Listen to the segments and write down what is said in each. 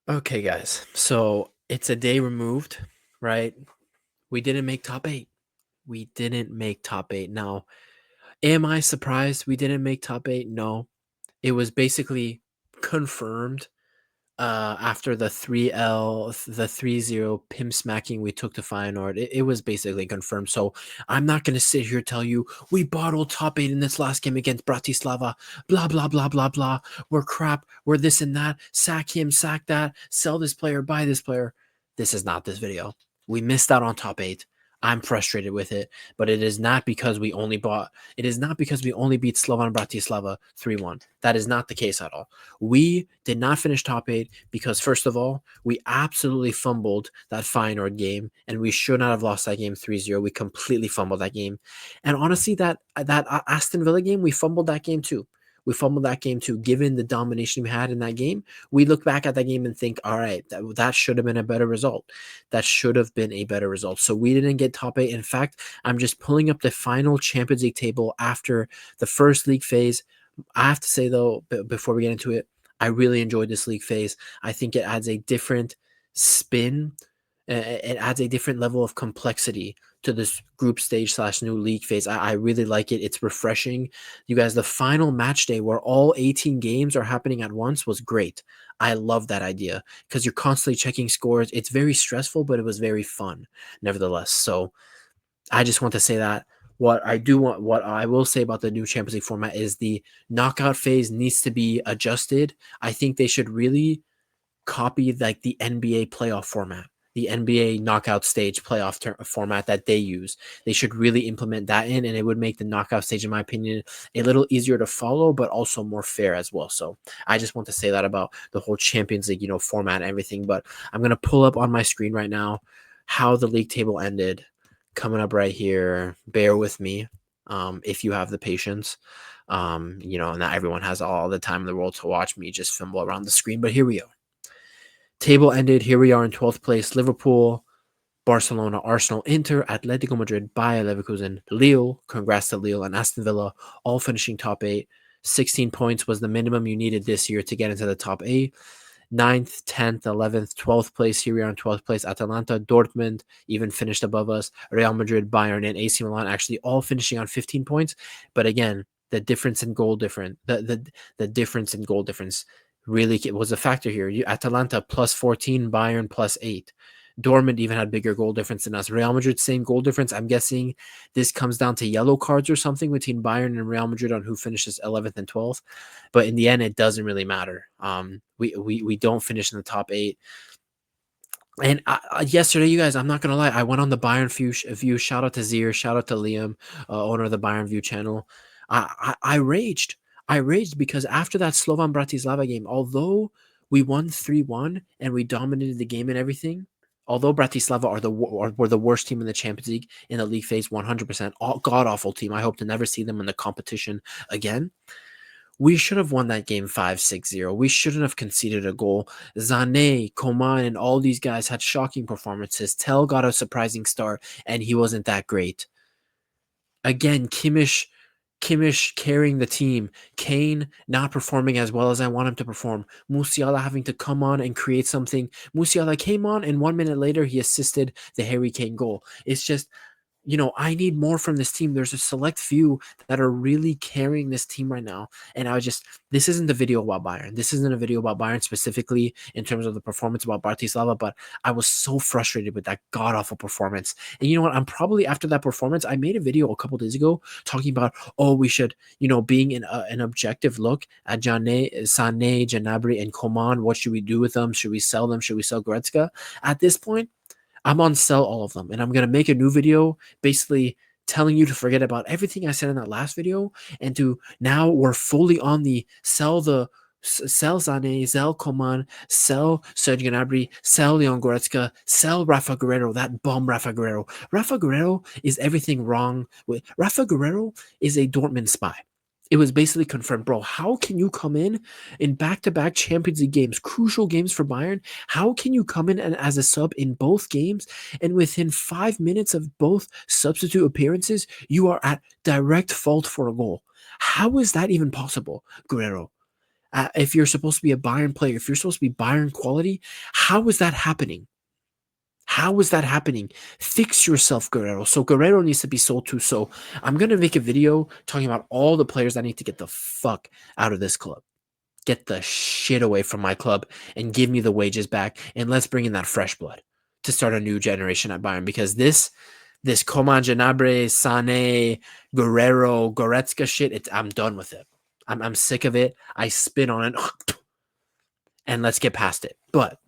Okay, guys. So it's a day removed, right? We didn't make top eight. We didn't make top eight. Now, am I surprised we didn't make top eight? No. It was basically confirmed after the 3-0 pim smacking we took to Feyenoord. It was basically confirmed. So I'm not going to sit here tell you we bottled top eight in this last game against Bratislava. Blah, blah, blah, blah, blah. We're crap. We're this and that. Sack him, sack that. Sell this player, buy this player. This is not this video. We missed out on top eight. I'm frustrated with it, but it is not because we only beat Slovan Bratislava 3-1. That is not the case at all. We did not finish top eight because, first of all, we absolutely fumbled that Feyenoord game, and we should not have lost that game 3-0. We completely fumbled that game. And honestly, that Aston Villa game, we fumbled that game too. We fumbled that game too. Given the domination we had in that game, we look back at that game and think, all right, that should have been a better result. That should have been a better result. So we didn't get top eight. In fact, I'm just pulling up the final Champions League table after the first league phase. I have to say, though, before we get into it, I really enjoyed this league phase. I think it adds a different spin. It adds a different level of complexity to this group stage / new league phase. I really like it. It's refreshing. You guys, the final match day where all 18 games are happening at once was great. I love that idea because you're constantly checking scores. It's very stressful, but it was very fun nevertheless. So I just want to say that what I will say about the new Champions League format is the knockout phase needs to be adjusted. I think they should really copy like the NBA playoff format, the NBA knockout stage playoff format that they use. They should really implement that in, and it would make the knockout stage, in my opinion, a little easier to follow, but also more fair as well. So I just want to say that about the whole Champions League, format and everything. But I'm gonna pull up on my screen right now how the league table ended. Coming up right here. Bear with me, if you have the patience. Not everyone has all the time in the world to watch me just fumble around the screen, but here we go. Table ended. Here we are in 12th place. Liverpool, Barcelona, Arsenal, Inter, Atletico Madrid, Bayer Leverkusen, Lille. Congrats to Lille and Aston Villa, all finishing top eight. 16 points was the minimum you needed this year to get into the top eight. 9th, 10th, 11th, 12th place. Here we are in 12th place. Atalanta, Dortmund even finished above us. Real Madrid, Bayern, and AC Milan actually all finishing on 15 points. But again, the difference in goal difference, the difference in goal difference really was a factor here. Atalanta plus 14, Bayern plus 8. Dortmund even had bigger goal difference than us. Real Madrid, same goal difference. I'm guessing this comes down to yellow cards or something between Bayern and Real Madrid on who finishes 11th and 12th. But in the end, it doesn't really matter. We don't finish in the top eight. And yesterday, you guys, I'm not gonna lie, I went on the Bayern view. Shout out to Zier, shout out to Liam, owner of the Bayern View channel. I raged. I raged because after that Slovan Bratislava game, although we won 3-1 and we dominated the game and everything, although Bratislava were the worst team in the Champions League in the league phase, 100%, god awful team. I hope to never see them in the competition again. We should have won that game 5-6-0. We shouldn't have conceded a goal. Zane, Coman, and all these guys had shocking performances. Tell got a surprising start, and he wasn't that great. Again, Kimmich carrying the team. Kane not performing as well as I want him to perform. Musiala having to come on and create something. Musiala came on, and 1 minute later, he assisted the Harry Kane goal. It's just, I need more from this team. There's a select few that are really carrying this team right now. And this isn't the video about Bayern. This isn't a video about Bayern specifically in terms of the performance about Bratislava, but I was so frustrated with that god-awful performance. And you know what? I'm probably, after that performance, I made a video a couple days ago talking about, we should, being an objective look at Sané, Gnabry, and Coman. What should we do with them? Should we sell them? Should we sell Goretzka? At this point, I'm on sell all of them, and I'm going to make a new video basically telling you to forget about everything I said in that last video, and now we're fully on the sell Sané, sell Coman, sell Serge Gnabry, sell Leon Goretzka, sell Rafa Guerrero, that bum Rafa Guerrero. Rafa Guerrero is everything wrong. Rafa Guerrero is a Dortmund spy. It was basically confirmed, bro. How can you come in back-to-back Champions League games, crucial games for Bayern? How can you come in as a sub in both games, and within 5 minutes of both substitute appearances, you are at direct fault for a goal? How is that even possible, Guerrero? If you're supposed to be a Bayern player, if you're supposed to be Bayern quality, how is that happening? How is that happening? Fix yourself, Guerrero. So Guerrero needs to be sold too. So I'm going to make a video talking about all the players that need to get the fuck out of this club. Get the shit away from my club and give me the wages back. And let's bring in that fresh blood to start a new generation at Bayern, because this Coman, Gnabry, Sané, Guerrero, Goretzka shit, I'm done with it. I'm sick of it. I spit on it. And let's get past it. But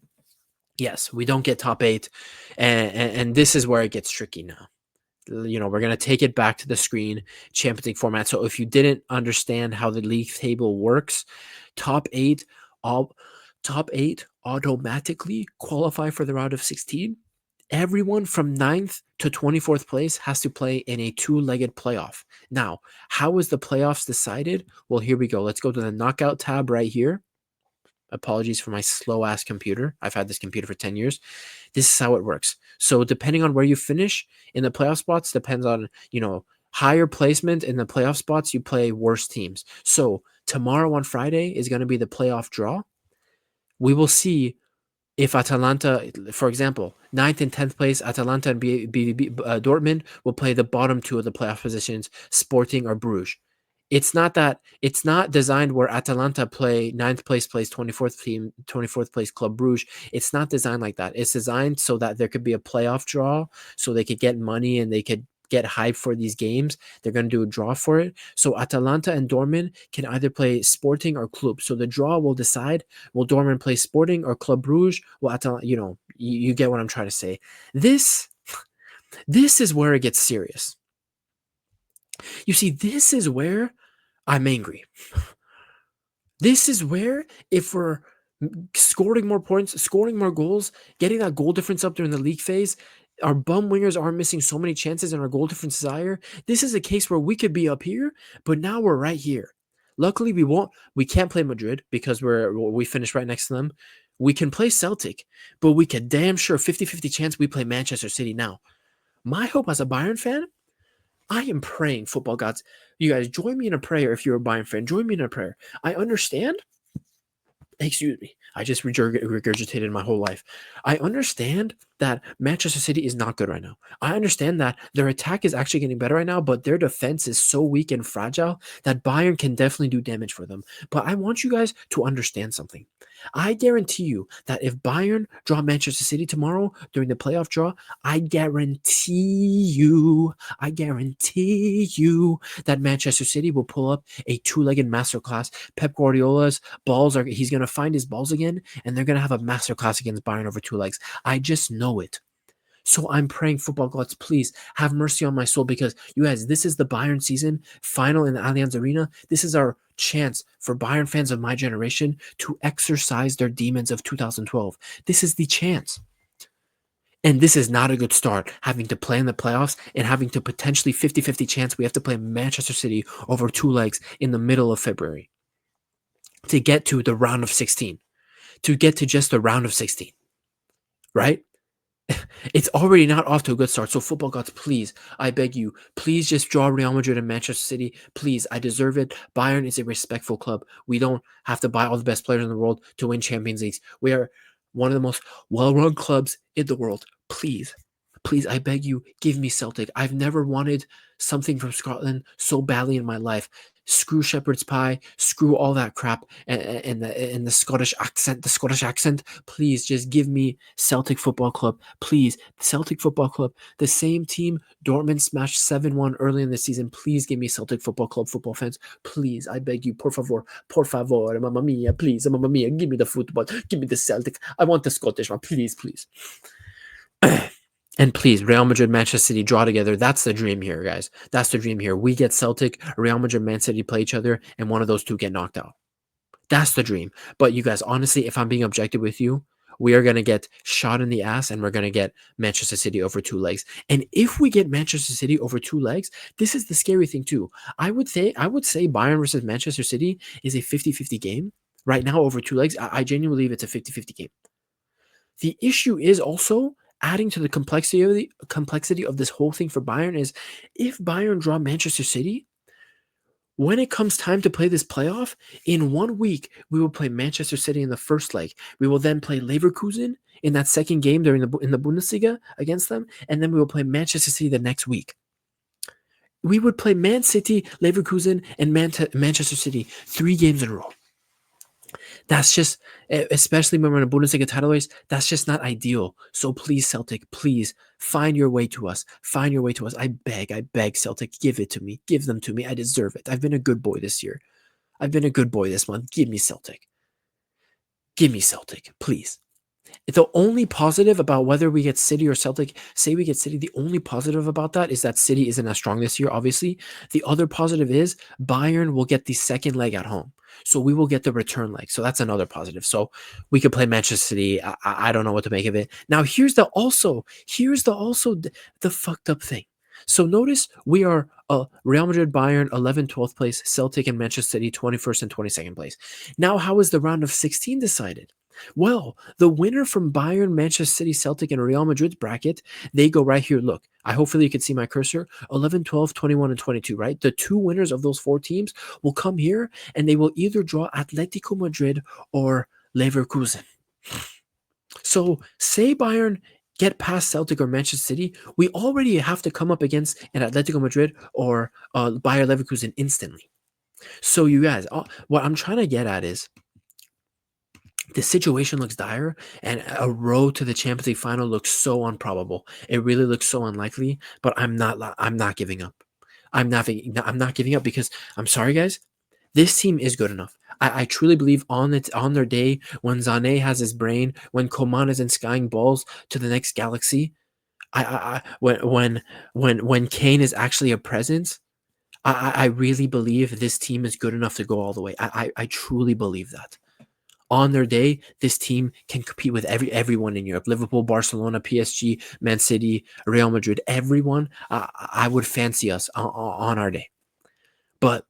yes, we don't get top 8, and this is where it gets tricky now. We're going to take it back to the screen, Champions League format. So if you didn't understand how the league table works, top 8 automatically qualify for the round of 16. Everyone from 9th to 24th place has to play in a 2-legged playoff. Now, how is the playoffs decided? Well, here we go. Let's go to the knockout tab right here. Apologies for my slow ass computer. I've had this computer for 10 years. This is how it works. So depending on where you finish in the playoff spots depends on, higher placement in the playoff spots, you play worse teams. So tomorrow on Friday is going to be the playoff draw. We will see if Atalanta, for example, 9th and 10th place, Atalanta and Dortmund will play the bottom 2 of the playoff positions, Sporting or Bruges. It's not designed where Atalanta play 9th place plays 24th place Club Bruges. It's not designed like that. It's designed so that there could be a playoff draw, so they could get money and they could get hype for these games. They're going to do a draw for it. So Atalanta and Dortmund can either play Sporting or Club. So the draw will decide, will Dortmund play Sporting or Club Bruges? Well, you get what I'm trying to say. This is where it gets serious. You see, this is where I'm angry. This is where, if we're scoring more points, scoring more goals, getting that goal difference up during the league phase, our bum wingers are missing so many chances and our goal difference is higher. This is a case where we could be up here, but now we're right here. Luckily, we can't play Madrid because we finished right next to them. We can play Celtic, but we could damn sure 50-50 chance we play Manchester City now. My hope as a Bayern fan, I am praying, football gods. You guys, join me in a prayer if you're a Bayern fan. Join me in a prayer. I understand. Excuse me. I just regurgitated my whole life. I understand that Manchester City is not good right now. I understand that their attack is actually getting better right now, but their defense is so weak and fragile that Bayern can definitely do damage for them. But I want you guys to understand something. I guarantee you that if Bayern draw Manchester City tomorrow during the playoff draw, I guarantee you that Manchester City will pull up a 2-legged masterclass. Pep Guardiola's he's going to find his balls again, and they're going to have a masterclass against Bayern over 2 legs. I just know it. So I'm praying, football gods, please have mercy on my soul, because you guys, this is the Bayern season final in the Allianz Arena. This is our chance for Bayern fans of my generation to exercise their demons of 2012. This is the chance. And this is not a good start, having to play in the playoffs and having to potentially 50-50 chance we have to play Manchester City over 2 legs in the middle of February to get to the round of 16, to get to just the round of 16, right? It's already not off to a good start. So football gods, please, I beg you, please just draw Real Madrid and Manchester City. Please, I deserve it. Bayern is a respectful club. We don't have to buy all the best players in the world to win Champions Leagues. We are one of the most well-run clubs in the world. Please, I beg you, give me Celtic. I've never wanted something from Scotland so badly in my life. Screw shepherd's pie, screw all that crap, and the Scottish accent. Please just give me Celtic Football Club. Please, Celtic Football Club, the same team Dortmund smashed 7-1 early in the season. Please give me Celtic Football Club, football fans. Please, I beg you, por favor, mamma mia, please, mamma mia, give me the football, give me the Celtic. I want the Scottish one, please. And please, Real Madrid, Manchester City draw together. That's the dream here, guys. That's the dream here. We get Celtic, Real Madrid, Man City play each other, and one of those two get knocked out. That's the dream. But you guys, honestly, if I'm being objective with you, we are going to get shot in the ass, and we're going to get Manchester City over 2 legs. And if we get Manchester City over 2 legs, this is the scary thing too. I would say Bayern versus Manchester City is a 50-50 game. Right now, over 2 legs, I genuinely believe it's a 50-50 game. The issue is also, adding to the complexity of this whole thing for Bayern, is if Bayern draw Manchester City, When it comes time to play this playoff, in 1 week, we will play Manchester City in the first leg. We will then play Leverkusen in that second game during in the Bundesliga against them, and then we will play Manchester City the next week. We would play Man City, Leverkusen, and Manchester City 3 games in a row. That's just, especially when we're in a Bundesliga title race, that's just not ideal. So please, Celtic, please find your way to us. Find your way to us. I beg, Celtic, give it to me. Give them to me. I deserve it. I've been a good boy this year. I've been a good boy this month. Give me Celtic. Give me Celtic, please. The only positive about whether we get City or Celtic, say we get City, the only positive about that is that City isn't as strong this year, obviously. The other positive is Bayern will get the second leg at home. So we will get the return leg. So that's another positive. So we could play Manchester City. I don't know what to make of it. Now here's the fucked up thing. So notice we are Real Madrid, Bayern, 11th, 12th place, Celtic and Manchester City, 21st and 22nd place. Now, how is the round of 16 decided? Well, the winner from Bayern, Manchester City, Celtic, and Real Madrid's bracket, they go right here. Look, hopefully you can see my cursor. 11, 12, 21, and 22, right? The two winners of those 4 teams will come here and they will either draw Atletico Madrid or Leverkusen. So say Bayern get past Celtic or Manchester City, we already have to come up against an Atletico Madrid or Bayer Leverkusen instantly. So you guys, what I'm trying to get at is the situation looks dire, and a road to the Champions League final looks so improbable. It really looks so unlikely, but I'm not giving up. I'm not giving up because I'm sorry, guys. This team is good enough. I truly believe on their day when Zane has his brain, when Coman is skying balls to the next galaxy, when Kane is actually a presence, I really believe this team is good enough to go all the way. I truly believe that. On their day, this team can compete with everyone in Europe. Liverpool, Barcelona, PSG, Man City, Real Madrid, everyone. I would fancy us on our day. But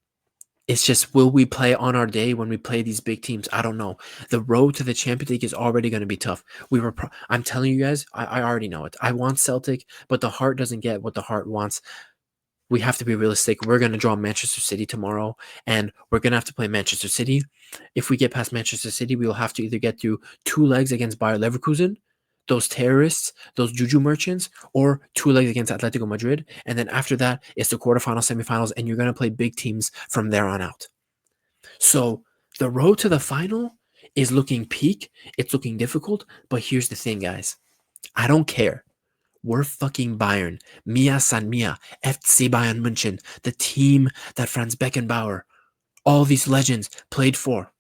it's just, will we play on our day when we play these big teams? I don't know. The road to the Champions League is already going to be tough. I'm telling you guys, I already know it. I want Celtic, but the heart doesn't get what the heart wants. We have to be realistic. We're going to draw Manchester City tomorrow, and we're going to have to play Manchester City. If we get past Manchester City, we will have to either get through 2 legs against Bayer Leverkusen, those terrorists, those juju merchants, or 2 legs against Atletico Madrid. And then after that, it's the quarterfinals, semifinals, and you're going to play big teams from there on out. So the road to the final is looking peak. It's looking difficult. But here's the thing, guys. I don't care. We're fucking Bayern. Mia San Mia. FC Bayern München. The team that Franz Beckenbauer, all these legends played for.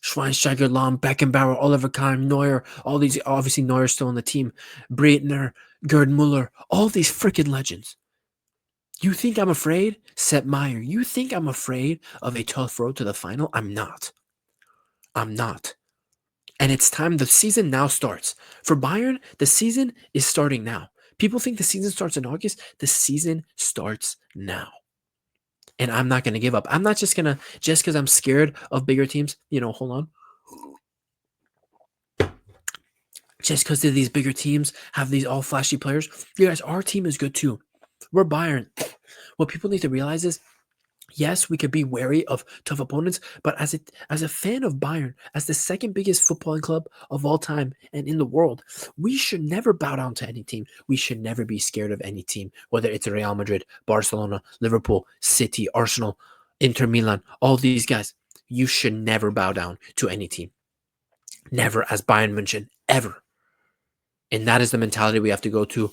Schweinsteiger, Lahm, Beckenbauer, Oliver Kahn, Neuer, all these, obviously Neuer's still on the team. Breitner, Gerd Muller, all these freaking legends. You think I'm afraid? Sepp Maier, you think I'm afraid of a tough road to the final? I'm not. I'm not. And it's time. The season now starts. For Bayern, the season is starting now. People think the season starts in August. The season starts now. And I'm not going to give up. I'm not just going to, just because I'm scared of bigger teams, hold on. Just because these bigger teams have these all flashy players. You guys, our team is good too. We're Bayern. What people need to realize is, yes, we could be wary of tough opponents, but as a fan of Bayern, as the second biggest footballing club of all time and in the world, we should never bow down to any team. We should never be scared of any team, whether it's Real Madrid, Barcelona, Liverpool, City, Arsenal, Inter Milan, all these guys. You should never bow down to any team. Never, as Bayern München, ever. And that is the mentality we have to go to.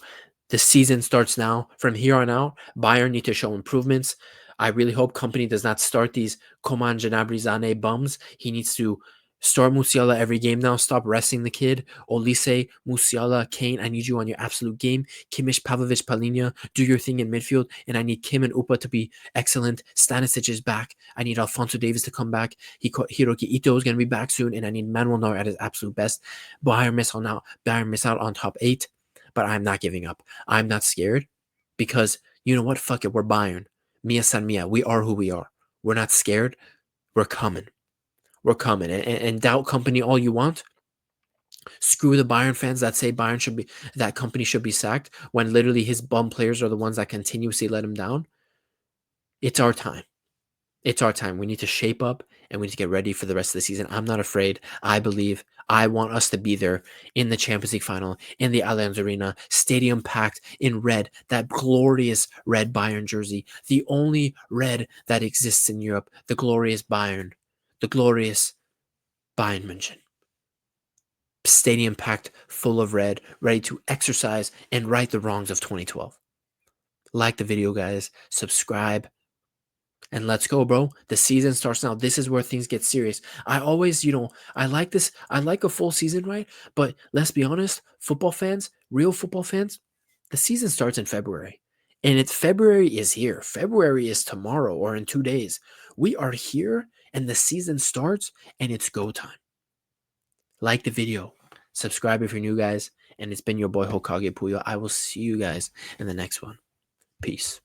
The season starts now. From here on out, Bayern need to show improvements. I really hope Company does not start these Coman, Gnabry, Zane bums. He needs to start Musiala every game now. Stop resting the kid. Olise, Musiala, Kane, I need you on your absolute game. Kimmich, Pavlovic, Palhinha, do your thing in midfield. And I need Kim and Upa to be excellent. Stanisic is back. I need Alphonso Davies to come back. Hiroki Ito is going to be back soon. And I need Manuel Neuer at his absolute best. Bayern miss out on top 8. But I'm not giving up. I'm not scared because you know what? Fuck it. We're Bayern. Mia San Mia. We are who we are. We're not scared. We're coming. We're coming. And doubt Company all you want. Screw the Bayern fans that say that Company should be sacked when literally his bum players are the ones that continuously let him down. It's our time. It's our time. We need to shape up and we need to get ready for the rest of the season. I'm not afraid. I believe. I want us to be there in the Champions League final, in the Allianz Arena, stadium packed in red, that glorious red Bayern jersey, the only red that exists in Europe, the glorious Bayern, the glorious Bayern München. Stadium packed full of red, ready to exercise and right the wrongs of 2012. Like the video, guys. Subscribe. And let's go, bro. The season starts now. This is where things get serious. I always, I like this. I like a full season, right? But let's be honest, football fans, real football fans, the season starts in February. And February is here. February is tomorrow or in 2 days. We are here and the season starts and it's go time. Like the video. Subscribe if you're new, guys. And it's been your boy Hokage Puyo. I will see you guys in the next one. Peace.